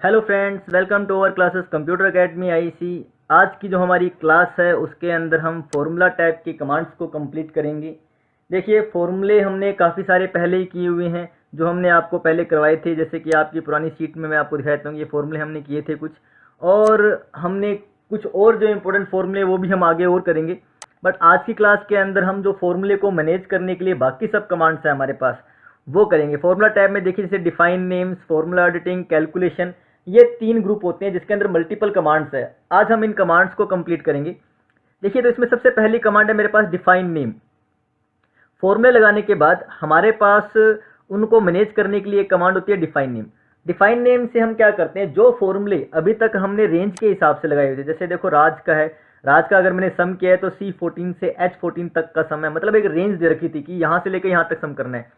Hello friends, welcome to our classes computer academy IC. आज की जो हमारी क्लास है उसके अंदर हम फॉर्मूला टाइप की कमांड्स को कंप्लीट करेंगे। देखिए, फॉर्मूले हमने काफ़ी सारे पहले ही किए हुए हैं जो हमने आपको पहले करवाए थे। जैसे कि आपकी पुरानी शीट में मैं आपको दिखा देता हूँ, ये फॉर्मूले हमने किए थे कुछ, और हमने कुछ और जो इंपॉर्टेंट फॉर्मूले वो भी हम आगे और करेंगे। बट आज की क्लास के अंदर हम जो फॉर्मूले को मैनेज करने के लिए बाकी सब कमांड्स हैं हमारे पास वो करेंगे। फॉर्मूला टैब में देखिए, जैसे define names, formula editing, calculation, ये 3 ग्रुप होते हैं जिसके अंदर मल्टीपल कमांड्स है। आज हम इन कमांड्स को कंप्लीट करेंगे। देखिए, तो इसमें सबसे पहली कमांड है मेरे पास डिफाइन नेम। फॉर्मूले लगाने के बाद हमारे पास उनको मैनेज करने के लिए एक कमांड होती है डिफाइन नेम। डिफाइन नेम से हम क्या करते हैं, जो फॉर्मूले अभी तक हमने रेंज के हिसाब से लगाए हुए थे, जैसे देखो राज का है, राज का अगर मैंने सम किया है तो C14 से H14 तक का सम है, मतलब एक रेंज दे रखी थी कि यहाँ से लेकर यहाँ तक सम करना है।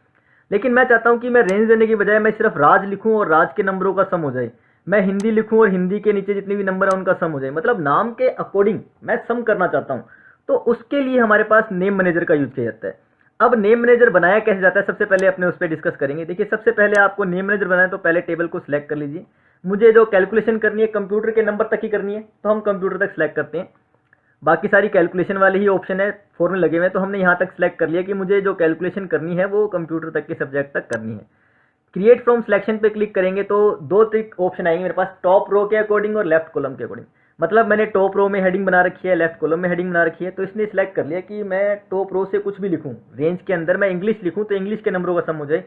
लेकिन मैं चाहता हूँ कि मैं रेंज देने की बजाय मैं सिर्फ राज लिखूँ और राज के नंबरों का सम हो जाए। मैं हिंदी लिखूँ और हिंदी के नीचे जितने भी नंबर है उनका सम हो जाए, मतलब नाम के अकॉर्डिंग मैं सम करना चाहता हूँ। तो उसके लिए हमारे पास नेम मैनेजर का यूज किया जाता है। अब नेम मैनेजर बनाया कैसे जाता है, सबसे पहले अपने उस पर डिस्कस करेंगे। देखिए, सबसे पहले आपको नेम मैनेजर बनाना है तो पहले टेबल को सिलेक्ट कर लीजिए। मुझे जो कैलकुलेशन करनी है कंप्यूटर के नंबर तक ही करनी है, तो हम कंप्यूटर तक सिलेक्ट करते हैं। बाकी सारी कैलकुलेशन वाले ही ऑप्शन है, फॉर्मूले लगे हुए हैं, तो हमने यहाँ तक सिलेक्ट कर लिया कि मुझे जो कैलकुलेशन करनी है वो कंप्यूटर तक के सब्जेक्ट तक करनी है। क्रिएट फ्रॉम सिलेक्शन पे क्लिक करेंगे तो दो तरीक ऑप्शन आएंगे मेरे पास, टॉप रो के अकॉर्डिंग और लेफ्ट कॉलम के अकॉर्डिंग। मतलब मैंने टॉप रो में हेडिंग बना रखी है, लेफ्ट कॉलम में हेडिंग बना रखी है, तो इसने सिलेक्ट कर लिया कि मैं टॉप रो से कुछ भी लिखूँ। रेंज के अंदर मैं इंग्लिश लिखूँ तो इंग्लिश के नंबरों का सम हो जाए,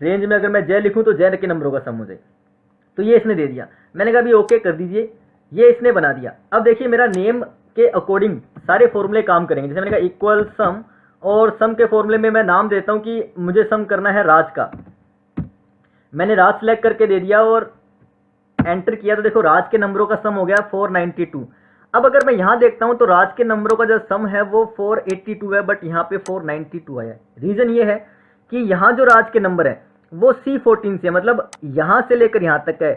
रेंज में अगर मैं जय लिखूँ तो जय के नंबरों का सम हो जाए। तो ये इसने दे दिया। मैंने कहा अभी ओके कर दीजिए, ये इसने बना दिया। अब देखिए, मेरा नेम के अकॉर्डिंग सारे फॉर्मूले काम करेंगे। जैसे मैंने कहा इक्वल सम, और सम के फॉर्मूले में मैं नाम देता हूं कि मुझे सम करना है राज का। मैंने राज सेलेक्ट करके दे दिया और एंटर किया तो देखो राज के नंबरों का सम हो गया 492। अब अगर मैं यहां देखता हूं तो राज के नंबरों का जो सम है वो 482 है, बट यहां पे 492 आया है। रीजन ये है कि यहां जो राज के नंबर है वो C14 से, मतलब यहां से लेकर यहां तक है,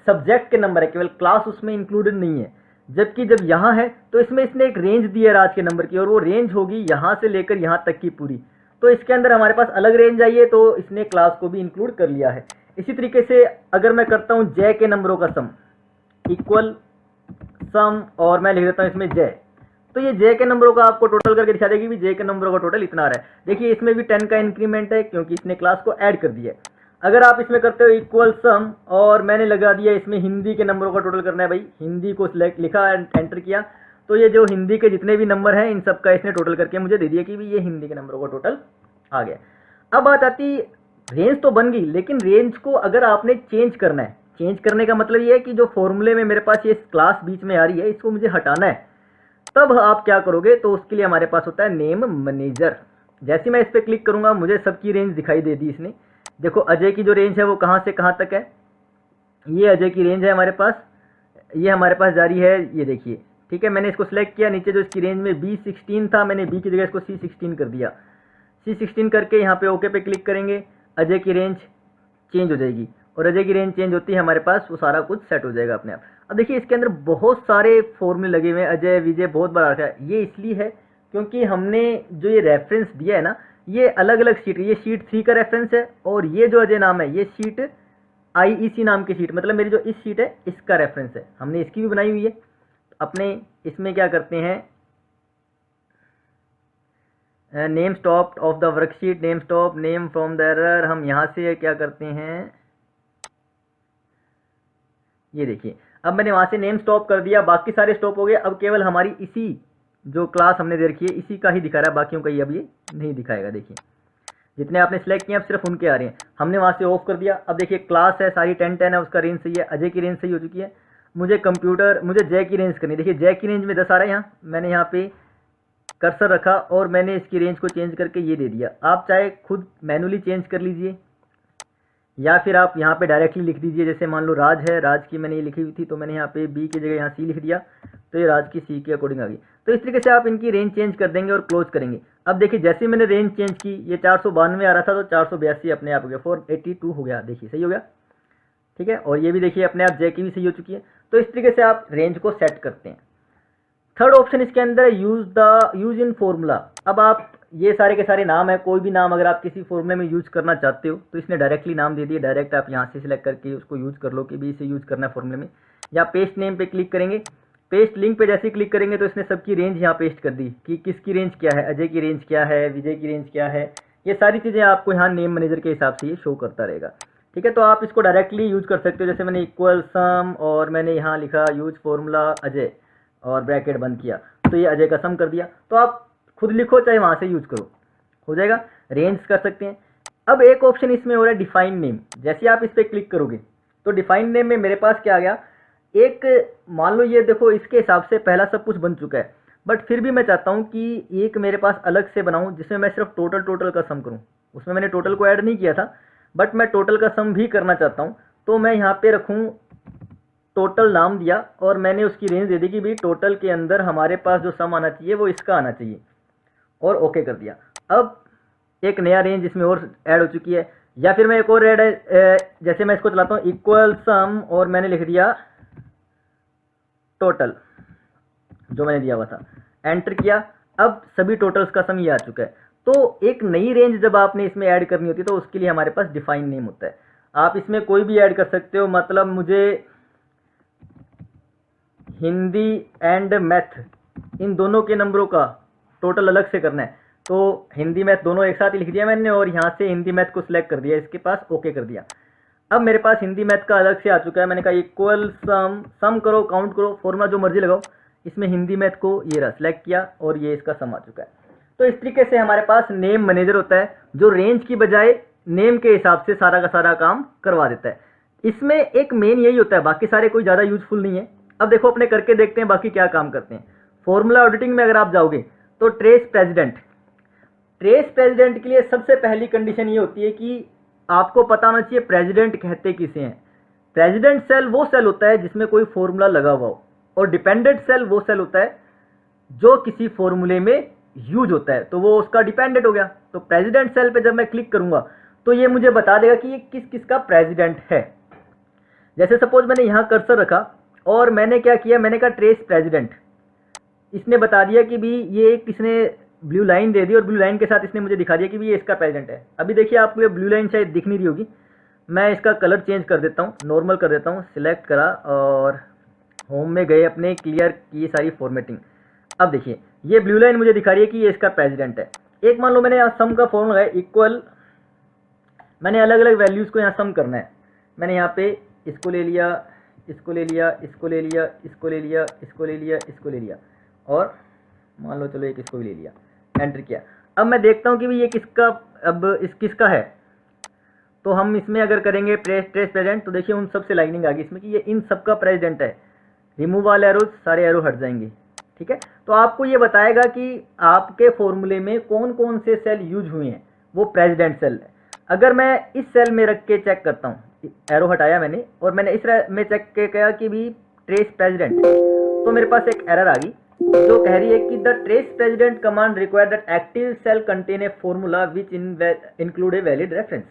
सब्जेक्ट के नंबर है, केवल क्लास उसमें इंक्लूडेड नहीं है। जबकि जब यहाँ है तो इसमें इसने एक रेंज दी है राज के नंबर की, और वो रेंज होगी यहाँ से लेकर यहाँ तक की पूरी। तो इसके अंदर हमारे पास अलग रेंज आई है, तो इसने क्लास को भी इंक्लूड कर लिया है। इसी तरीके से अगर मैं करता हूँ जय के नंबरों का सम, इक्वल सम, और मैं लिख देता हूँ इसमें जय, तो ये जय के नंबरों का आपको टोटल करके दिखा देगी भी जय के नंबरों का टोटल इतना आ रहा है। देखिए, इसमें भी 10 का इंक्रीमेंट है क्योंकि इसने क्लास को ऐड कर दिया है। अगर आप इसमें करते हो इक्वल सम और मैंने लगा दिया इसमें हिंदी के नंबरों का टोटल करना है, भाई हिंदी को सिलेक्ट लिखा, एंटर किया, तो ये जो हिंदी के जितने भी नंबर हैं इन सब का इसने टोटल करके मुझे दे दिया कि भी ये हिंदी के नंबरों का टोटल आ गया। अब बात आती, रेंज तो बन गई, लेकिन रेंज को अगर आपने चेंज करना है, चेंज करने का मतलब ये है कि जो फॉर्मूले में मेरे पास ये क्लास बीच में आ रही है इसको मुझे हटाना है, तब आप क्या करोगे, तो उसके लिए हमारे पास होता है नेम मैनेजर। जैसे मैं इस पर क्लिक करूंगा मुझे सबकी रेंज दिखाई दे दी इसने। देखो, अजय की जो रेंज है वो कहाँ से कहाँ तक है, ये अजय की रेंज है हमारे पास, ये हमारे पास जारी है, ये देखिए। ठीक है, मैंने इसको सिलेक्ट किया, नीचे जो इसकी रेंज में B16 था, मैंने B की जगह इसको C16 कर दिया। C16 करके यहाँ पे ओके पे क्लिक करेंगे, अजय की रेंज चेंज हो जाएगी, और अजय की रेंज चेंज होती है हमारे पास वो सारा कुछ सेट हो जाएगा अपने आप। अब देखिए, इसके अंदर बहुत सारे फॉर्मूले लगे हुए हैं, अजय विजय बहुत बड़ा रखा है। ये इसलिए है क्योंकि हमने जो ये रेफरेंस दिया है ना, ये अलग अलग शीट, ये शीट 3 का रेफरेंस है, और ये जो अजय नाम है ये शीट IEC नाम की शीट, मतलब मेरी जो इस शीट है इसका रेफरेंस है, हमने इसकी भी बनाई हुई है। अपने इसमें क्या करते हैं, name stop of the worksheet, name stop, name from the error, हम यहाँ से क्या करते हैं, ये देखिए अब मैंने वहां से नेम स्टॉप कर दिया, बाकी सारे स्टॉप हो गए। अब केवल हमारी इसी जो क्लास हमने दे रखी है इसी का ही दिखा रहा है, बाकियों का ये अब ये नहीं दिखाएगा। देखिए, जितने आपने सेलेक्ट किए अब सिर्फ उनके आ रहे हैं, हमने वहां से ऑफ कर दिया। अब देखिए, क्लास है सारी 10 है, उसका रेंज सही है, अजय की रेंज सही हो चुकी है। मुझे जय की रेंज करनी है। देखिए, जय की रेंज में 10 आ रहा है, यहाँ मैंने यहाँ पे कर्सर रखा और मैंने इसकी रेंज को चेंज करके ये दे दिया। आप चाहे खुद मैनुअली चेंज कर लीजिए, या फिर आप यहाँ पे डायरेक्टली लिख दीजिए। जैसे मान लो राज है, राज की मैंने ये लिखी हुई थी, तो मैंने यहाँ पे B की जगह यहाँ C लिख दिया, तो ये राज की C के अकॉर्डिंग आ गई। तो इस तरीके से आप इनकी रेंज चेंज कर देंगे और क्लोज करेंगे। अब देखिए, जैसे मैंने रेंज चेंज की, ये 492 आ रहा था तो 482 अपने आप हो गया, 482 हो गया। देखिए, सही हो गया। ठीक है, और ये भी देखिए अपने आप जय की भी सही हो चुकी है। तो इस तरीके से आप रेंज को सेट करते हैं। थर्ड ऑप्शन इसके अंदर है यूज इन फॉर्मूला। अब आप ये सारे के सारे नाम है, कोई भी नाम अगर आप किसी फॉर्मूले में यूज करना चाहते हो तो इसने डायरेक्टली नाम दे दिए, डायरेक्ट आप यहाँ से सिलेक्ट करके उसको यूज कर लो कि भी इसे यूज करना है फॉर्मूले में। या पेस्ट नेम पे क्लिक करेंगे, पेस्ट लिंक पे जैसे ही क्लिक करेंगे तो इसने सबकी रेंज यहाँ पेस्ट कर दी कि किसकी रेंज क्या है, अजय की रेंज क्या है, विजय की रेंज क्या है, ये सारी चीज़ें आपको यहाँ नेम मैनेजर के हिसाब से ये शो करता रहेगा। ठीक है, तो आप इसको डायरेक्टली यूज कर सकते हो। जैसे मैंने इक्वल सम और मैंने यहाँ लिखा यूज फॉर्मूला अजय और ब्रैकेट बंद किया तो ये अजय का सम कर दिया। तो आप खुद लिखो चाहे वहाँ से यूज करो, हो जाएगा। रेंज कर सकते हैं। अब एक ऑप्शन इसमें हो रहा है डिफाइन नेम। जैसे आप इस पर क्लिक करोगे तो डिफाइन नेम में मेरे पास क्या आ गया, एक मान लो ये देखो इसके हिसाब से पहला सब कुछ बन चुका है, बट फिर भी मैं चाहता हूँ कि एक मेरे पास अलग से बनाऊँ जिसमें मैं सिर्फ टोटल का सम करूँ। उसमें मैंने टोटल को ऐड नहीं किया था, बट मैं टोटल का सम भी करना चाहता हूँ। तो मैं यहाँ पे रखूँ टोटल नाम दिया और मैंने उसकी रेंज दे दी कि भाई टोटल के अंदर हमारे पास जो सम आना चाहिए वो इसका आना चाहिए, और ओके कर दिया। अब एक नया रेंज इसमें और ऐड हो चुकी है। या फिर मैं एक और ऐड जैसे मैं इसको चलाता हूँ इक्वल सम और मैंने लिख दिया टोटल जो मैंने दिया हुआ था, एंटर किया। अब सभी टोटल्स का सम ये आ चुका है। तो एक नई रेंज जब आपने इसमें ऐड करनी होती है तो उसके लिए हमारे पास डिफाइन नेम होता है। आप इसमें कोई भी ऐड कर सकते हो, मतलब मुझे हिंदी एंड मैथ इन दोनों के नंबरों का टोटल अलग से करना है, तो हिंदी मैथ दोनों एक साथ ही लिख दिया मैंने और यहाँ से हिंदी मैथ को सिलेक्ट कर दिया, इसके पास ओके कर दिया। अब मेरे पास हिंदी मैथ का अलग से आ चुका है। मैंने कहा इक्वल सम करो, काउंट करो, फॉर्मूला जो मर्जी लगाओ, इसमें हिंदी मैथ को ये रहा सिलेक्ट किया और ये इसका सम आ चुका है। तो इस तरीके से हमारे पास नेम मैनेजर होता है जो रेंज की बजाय नेम के हिसाब से सारा का सारा काम करवा देता है। इसमें एक मेन यही होता है, बाकी सारे कोई ज़्यादा यूजफुल नहीं है। अब देखो अपने करके देखते हैं बाकी क्या काम करते हैं। फॉर्मूला ऑडिटिंग में अगर आप जाओगे तो ट्रेस प्रेसिडेंट के लिए सबसे पहली कंडीशन ये होती है कि आपको पता होना चाहिए प्रेसिडेंट कहते किसे हैं। प्रेसिडेंट सेल वो सेल होता है जिसमें कोई फॉर्मूला लगा हुआ हो, और डिपेंडेंट सेल वो सेल होता है जो किसी फॉर्मूले में यूज होता है, तो वो उसका डिपेंडेंट हो गया। तो प्रेसिडेंट सेल पे जब मैं क्लिक करूंगा तो ये मुझे बता देगा कि ये किस किस का प्रेसिडेंट है। जैसे सपोज मैंने यहाँ कर्सर रखा और मैंने क्या किया, मैंने कहा ट्रेस प्रेसिडेंट, इसने बता दिया कि भी ये किसने ब्लू लाइन दे दी और ब्लू लाइन के साथ इसने मुझे दिखा दिया कि भी ये इसका प्रेसिडेंट है। अभी देखिए आपको ये ब्लू लाइन शायद दिख नहीं रही होगी, मैं इसका कलर चेंज कर देता हूँ, नॉर्मल कर देता हूँ, सिलेक्ट करा और होम में गए अपने, क्लियर की सारी फॉर्मेटिंग। अब देखिए ये ब्लू लाइन मुझे दिखा रही है कि ये इसका प्रेसिडेंट है। एक मान लो मैंने यहाँ सम का फॉर्मूला है इक्वल, मैंने अलग अलग वैल्यूज़ को यहाँ सम करना है। मैंने यहाँ पे इसको ले लिया, इसको ले लिया, इसको ले लिया, इसको ले लिया, इसको ले लिया, इसको ले लिया, और मान लो चलो एक इसको भी ले लिया, एंटर किया। अब मैं देखता हूँ कि भाई ये किसका, अब इस किसका है। तो हम इसमें अगर करेंगे ट्रेस प्रेसिडेंट तो देखिए उन सब से लाइनिंग आ गई इसमें कि ये इन सब का प्रेसिडेंट है। रिमूव ऑल एरोज, सारे एरो हट जाएंगे। ठीक है, तो आपको ये बताएगा कि आपके फॉर्मूले में कौन कौन से सेल यूज हुए हैं, वो प्रेसिडेंट सेल है। अगर मैं इस सेल में रख के चेक करता हूँ, एरो हटाया मैंने और मैंने इस में चेक किया कि भी ट्रेस प्रेसिडेंट, तो मेरे पास एक एरर आ गई जो कह रही है कि the trace precedent command require that active cell contain a formula which include a valid reference.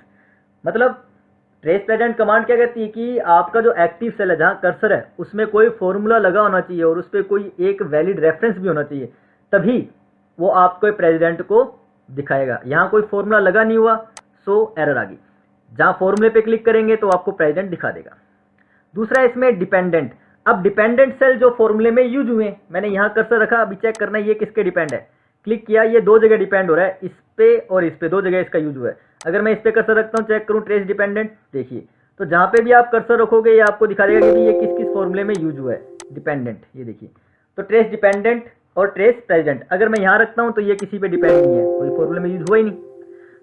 मतलब ट्रेस प्रेसिडेंट कमांड क्या कहती है कि आपका जो एक्टिव सेल है जहाँ कर्सर है उसमें कोई फॉर्मूला लगा होना चाहिए और उस पर कोई एक वैलिड रेफरेंस भी होना चाहिए, तभी वो आपको प्रेसिडेंट को दिखाएगा। यहाँ कोई फॉर्मूला लगा नहीं हुआ, सो एरर आ गई। जहाँ फॉर्मूले पे क्लिक करेंगे तो आपको प्रेसिडेंट दिखा देगा। दूसरा इसमें डिपेंडेंट। अब डिपेंडेंट सेल जो फॉर्मूले में यूज हुए, मैंने यहाँ कर्सर रखा, अभी चेक करना है ये किसके डिपेंड है। क्लिक किया, ये दो जगह डिपेंड हो रहा है, इस पे और इस पे, दो जगह इसका यूज हुआ है। अगर मैं इस पे कर्सर रखता हूँ, चेक करूँ ट्रेस डिपेंडेंट, देखिए तो जहाँ पे भी आप कर्सर रखोगे ये आपको दिखा देगा कि ये किस किस फॉर्मूले में यूज हुआ है डिपेंडेंट। ये देखिए, तो ट्रेस डिपेंडेंट और ट्रेस प्रेसिडेंट अगर मैं यहाँ रखता हूँ तो ये किसी पे डिपेंड नहीं है, कोई फॉर्मूले में यूज हुआ ही नहीं।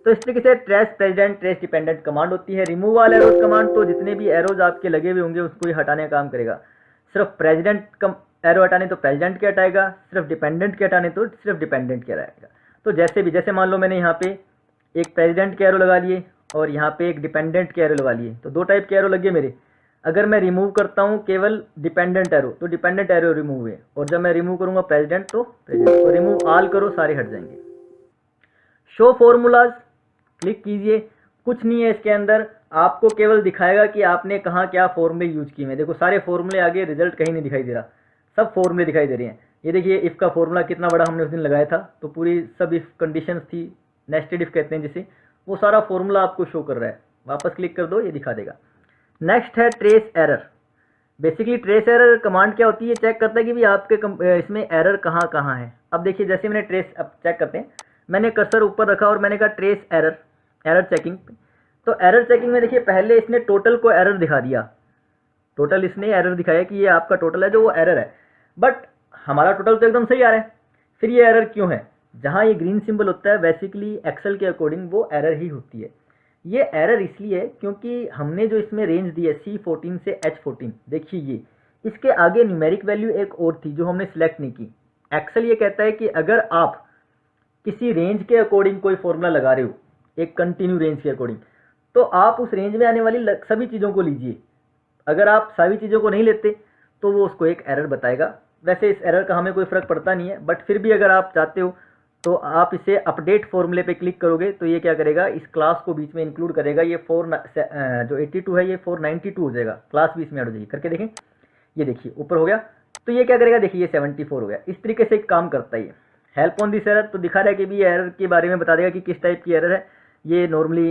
तो इस तरीके से trace president trace dependent command होती है। रिमूव ऑल एरोज कमांड, तो जितने भी एरोज आपके लगे हुए होंगे उसको ही हटाने का काम करेगा। सिर्फ प्रेसिडेंट एरो हटाने तो प्रेसिडेंट के हटाएगा, सिर्फ डिपेंडेंट के हटाने तो सिर्फ डिपेंडेंट के हटाएगा। तो जैसे भी, जैसे मान लो मैंने यहाँ पे एक प्रेसिडेंट के एरो लगा लिए और यहाँ पे एक डिपेंडेंट के एरो लगा लिए, तो दो टाइप के एरो लगे मेरे। अगर मैं रिमूव करता हूँ केवल डिपेंडेंट एरो तो डिपेंडेंट एरो रिमूव हुए, और जब मैं रिमूव करूँगा प्रेसिडेंट तो प्रेसिडेंट, और रिमूव ऑल करो सारे हट जाएंगे। शो फॉर्मूलाज क्लिक कीजिए, कुछ नहीं है इसके अंदर, आपको केवल दिखाएगा कि आपने कहाँ क्या फॉर्मूले यूज किए हैं। देखो सारे फॉर्मूले आगे, रिजल्ट कहीं नहीं दिखाई दे रहा, सब फॉर्मूले दिखाई दे रहे हैं। ये देखिए इफ़ का फॉर्मूला कितना बड़ा हमने उस दिन लगाया था, तो पूरी सब इफ़ कंडीशंस थी, नेस्टेड इफ़ कहते हैं जिसे, वो सारा फॉर्मूला आपको शो कर रहा है। वापस क्लिक कर दो, ये दिखा देगा। नेक्स्ट है trace error. Basically trace error command क्या होती है, चेक करता है कि भी आपके इसमें एरर कहाँ कहाँ है। अब देखिए जैसे मैंने ट्रेस, अब चेक करते हैं, मैंने कर्सर ऊपर रखा और मैंने कहा ट्रेस एरर, एरर चेकिंग। तो एरर चेकिंग में देखिए पहले इसने टोटल को एरर दिखा दिया, टोटल इसने एरर दिखाया कि ये आपका टोटल है जो वो एरर है, बट हमारा टोटल तो एकदम सही आ रहा है। फिर ये एरर क्यों है? जहाँ ये ग्रीन सिंबल होता है बेसिकली एक्सेल के अकॉर्डिंग वो एरर ही होती है। ये एरर इसलिए है क्योंकि हमने जो इसमें रेंज दी है C14 से H14, देखिए ये इसके आगे न्यूमेरिक वैल्यू एक और थी जो हमने सेलेक्ट नहीं की। एक्सेल ये कहता है कि अगर आप किसी रेंज के अकॉर्डिंग कोई फॉर्मूला लगा रहे हो, एक कंटिन्यू रेंज के अकॉर्डिंग, तो आप उस रेंज में आने वाली सभी चीज़ों को लीजिए। अगर आप सभी चीज़ों को नहीं लेते तो वो उसको एक एरर बताएगा। वैसे इस एरर का हमें कोई फ़र्क पड़ता नहीं है, बट फिर भी अगर आप चाहते हो तो आप इसे अपडेट फॉर्मूले पे क्लिक करोगे तो ये क्या करेगा, इस क्लास को बीच में इंक्लूड करेगा। ये जो 82 है ये 492 हो जाएगा, क्लास भी इसमें ऐड हो जाएगी। करके देखें, ये देखिए ऊपर हो गया। तो ये क्या करेगा, देखिए ये 74 हो गया। इस तरीके से एक काम करता है ये। हेल्प ऑन दिस एरर, तो दिखा रहा है कि भी एरर के बारे में बता देगा कि किस टाइप की एरर है। ये नॉर्मली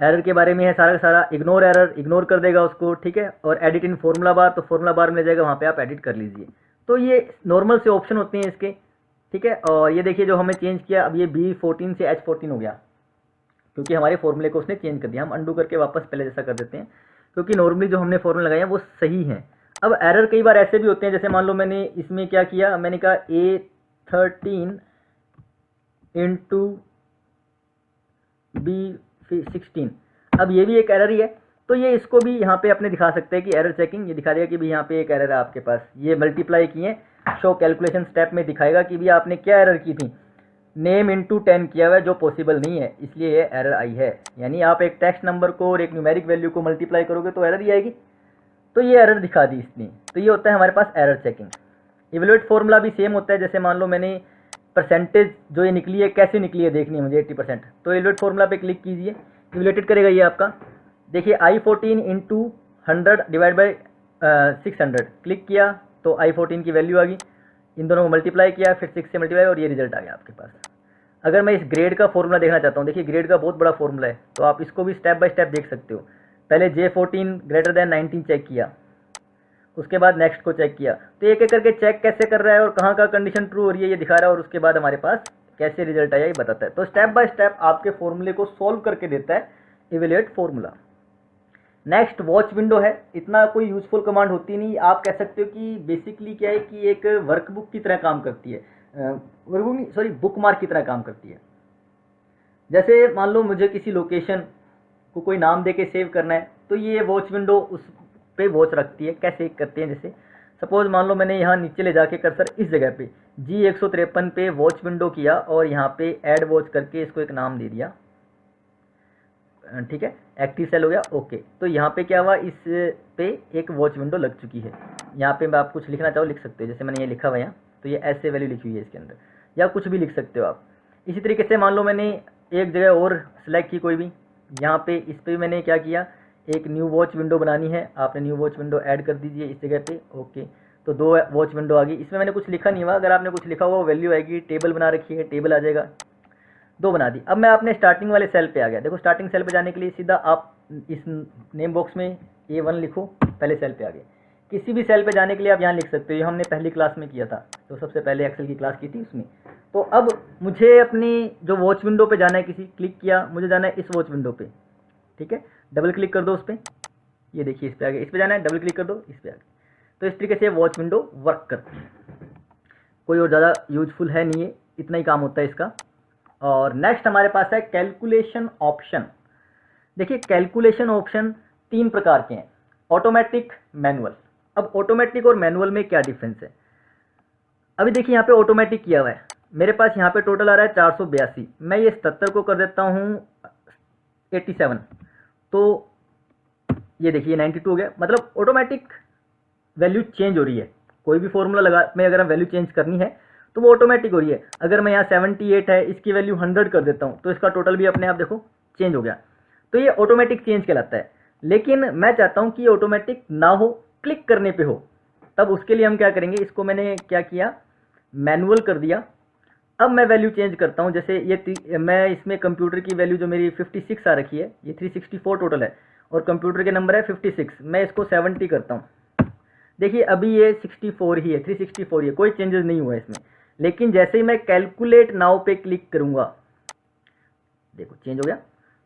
एरर के बारे में है सारा का सारा। इग्नोर एरर, इग्नोर कर देगा उसको, ठीक है। और एडिट इन फॉर्मूला बार, तो फॉर्मूला बार में जाएगा, वहाँ पे आप एडिट कर लीजिए। तो ये नॉर्मल से ऑप्शन होते हैं इसके, ठीक है। और ये देखिए जो हमें चेंज किया, अब ये B14 से H14 हो गया क्योंकि हमारे फॉर्मूले को उसने चेंज कर दिया। हम अंडू करके वापस पहले जैसा कर देते हैं, क्योंकि नॉर्मली जो हमने फॉर्मूला लगाए हैं वो सही हैं। अब एरर कई बार ऐसे भी होते हैं, जैसे मान लो मैंने इसमें क्या किया, मैंने कहा A13 इंटू B16, अब ये भी एक एरर ही है। तो ये इसको भी यहाँ पे अपने दिखा सकते हैं कि एरर चेकिंग, ये दिखा देगा कि भी यहाँ पे एक एरर है आपके पास। ये मल्टीप्लाई किए, शो कैलकुलेशन स्टेप में दिखाएगा कि भी आपने क्या एरर की थी। नेम इंटू 10 किया हुआ है जो पॉसिबल नहीं है, इसलिए ये एरर आई है। यानी आप एक टेक्स्ट नंबर को और एक न्यूमेरिक वैल्यू को मल्टीप्लाई करोगे तो एरर ही आएगी। तो ये एरर दिखा दी इसने। तो ये होता है हमारे पास एरर चेकिंग। इवेलुएट फॉर्मूला भी सेम होता है। जैसे मान लो मैंने परसेंटेज जो ये निकली है कैसे निकली है देखनी है मुझे 80%, तो इवेलुएट फॉर्मूला पे क्लिक कीजिए, इवेलुएटेड करेगा ये आपका। देखिए I14 into 100 divide by 600, click किया तो I14 की वैल्यू आ गई। इन दोनों को मल्टीप्लाई किया, फिर 6 से मल्टीप्लाई, और ये रिजल्ट आ गया आपके पास। अगर मैं इस ग्रेड का फॉर्मूला देखना चाहता हूँ, देखिए ग्रेड का बहुत बड़ा फॉर्मूला है, तो आप इसको भी स्टेप बाय स्टेप देख सकते हो। पहले J14 ग्रेटर देन 19 चेक किया, उसके बाद नेक्स्ट को चेक किया। तो एक एक करके चेक कैसे कर रहा है और कहाँ का कंडीशन ट्रू हो रही है ये दिखा रहा है, और उसके बाद हमारे पास कैसे रिजल्ट आया ये बताता है। तो स्टेप बाय स्टेप आपके फॉर्मूले को सोल्व करके देता है evaluate formula. Next watch window है। इतना कोई यूजफुल कमांड होती नहीं, आप कह सकते हो कि बेसिकली क्या है कि एक वर्कबुक की तरह काम करती है, वर्कबुक नहीं सॉरी बुकमार्क की तरह काम करती है। जैसे मान लो मुझे किसी लोकेशन को कोई नाम दे के सेव करना है, तो ये वॉच विंडो उस पे वॉच रखती है। कैसे करते हैं, जैसे सपोज मान लो मैंने यहाँ नीचे ले जाके कर्सर इस जगह पे G153 पे वॉच विंडो किया और यहाँ पे ऐड वॉच करके इसको एक नाम दे दिया, ठीक है, एक्टिव सेल हो गया, ओके। तो यहाँ पे क्या हुआ, इस पे एक वॉच विंडो लग चुकी है। यहाँ पे आप कुछ लिखना चाहो लिख सकते हो, जैसे मैंने ये लिखा हुआ है यहाँ, तो ये ऐसे वैल्यू लिखी हुई है इसके अंदर, या कुछ भी लिख सकते हो आप। इसी तरीके से मान लो मैंने एक जगह और सेलेक्ट की कोई भी, यहाँ पे इस पर मैंने क्या किया, एक न्यू वॉच विंडो बनानी है, आपने न्यू वॉच विंडो ऐड कर दीजिए इस जगह पे, ओके। तो 2 वॉच विंडो आ गई। इसमें मैंने कुछ लिखा नहीं हुआ, अगर आपने कुछ लिखा हुआ वैल्यू आएगी। टेबल बना रखी है, टेबल आ जाएगा, 2 बना दी। अब मैं अपने स्टार्टिंग वाले सेल पे आ गया। देखो स्टार्टिंग सेल पे जाने के लिए सीधा आप इस नेम बॉक्स में A1 लिखो, पहले सेल पे आ गए। किसी भी सेल पे जाने के लिए आप यहाँ लिख सकते हो, ये हमने पहली क्लास में किया था, तो सबसे पहले एक्सेल की क्लास की थी उसमें। तो अब मुझे अपनी जो वॉच विंडो पे जाना है, किसी क्लिक किया, मुझे जाना है इस वॉच विंडो पे, ठीक है, डबल क्लिक कर दो उस पर, ये देखिए इस पर आ गया, इस पर जाना है, डबल क्लिक कर दो, इस पर आ गया। तो इस तरीके से वॉच विंडो वर्क करती है। कोई और ज़्यादा यूजफुल है नहीं है, इतना ही काम होता है इसका। और नेक्स्ट हमारे पास है कैलकुलेशन ऑप्शन। देखिए कैलकुलेशन ऑप्शन 3 प्रकार के हैं, ऑटोमेटिक, मैनुअल। अब ऑटोमेटिक और मैनुअल में क्या डिफरेंस है, अभी देखिए यहाँ पे ऑटोमेटिक किया हुआ है, मेरे पास यहाँ पे टोटल आ रहा है 482, मैं ये 77 को कर देता हूँ 87, तो ये देखिए 92 हो गया। मतलब ऑटोमेटिक वैल्यू चेंज हो रही है, कोई भी फॉर्मूला लगा में अगर हम वैल्यू चेंज करनी है तो वो ऑटोमेटिक हो रही है। अगर मैं यहाँ 78 है, इसकी वैल्यू 100 कर देता हूँ, तो इसका टोटल भी अपने आप देखो चेंज हो गया। तो ये ऑटोमेटिक चेंज कहलाता है। लेकिन मैं चाहता हूँ कि ऑटोमेटिक ना हो, क्लिक करने पे हो, तब उसके लिए हम क्या करेंगे, इसको मैंने क्या किया, मैनुअल कर दिया। अब मैं वैल्यू चेंज करता हूँ, जैसे मैं इसमें कंप्यूटर की वैल्यू जो मेरी 56 आ रखी है, ये 364 टोटल है और कंप्यूटर के नंबर है 56, मैं इसको 70 करता हूँ। देखिए अभी ये 64 ही है, 364 ही है, कोई चेंजेस नहीं हुआ है इसमें। लेकिन जैसे ही मैं कैलकुलेट नाउ पे क्लिक करूंगा, देखो चेंज हो गया।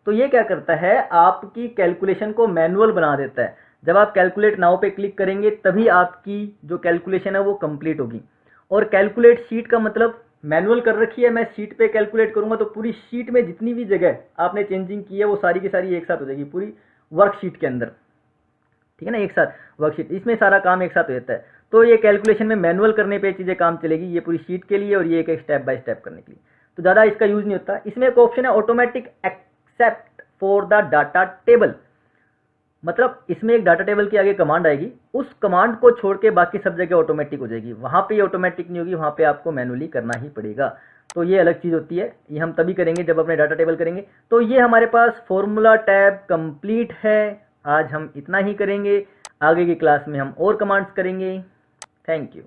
तो ये क्या करता है, आपकी कैलकुलेशन को मैनुअल बना देता है। जब आप कैलकुलेट नाउ पे क्लिक करेंगे तभी आपकी जो कैलकुलेशन है वो कंप्लीट होगी। और कैलकुलेट शीट का मतलब मैनुअल कर रखी है, मैं शीट पे कैलकुलेट करूंगा तो पूरी शीट में जितनी भी जगह आपने चेंजिंग की है वो सारी की सारी एक साथ हो जाएगी पूरी वर्कशीट के अंदर, ठीक है ना, एक साथ वर्कशीट, इसमें सारा काम एक साथ हो जाता है। तो ये कैलकुलेशन में मैनुअल करने पे चीज़ें काम चलेगी, ये पूरी शीट के लिए और ये एक स्टेप बाय स्टेप करने के लिए, तो ज़्यादा इसका यूज़ नहीं होता। इसमें एक ऑप्शन है automatic except for the data table, मतलब इसमें एक डाटा टेबल के आगे कमांड आएगी, उस कमांड को छोड़ के बाकी सब जगह ऑटोमेटिक हो जाएगी, वहाँ पे ऑटोमेटिक नहीं होगी, वहाँ पे आपको मैनुअली करना ही पड़ेगा। तो ये अलग चीज़ होती है, ये हम तभी करेंगे जब अपने डाटा टेबल करेंगे। तो ये हमारे पास फॉर्मूला टैब कंप्लीट है। आज हम इतना ही करेंगे, आगे की क्लास में हम और कमांड्स करेंगे। Thank you.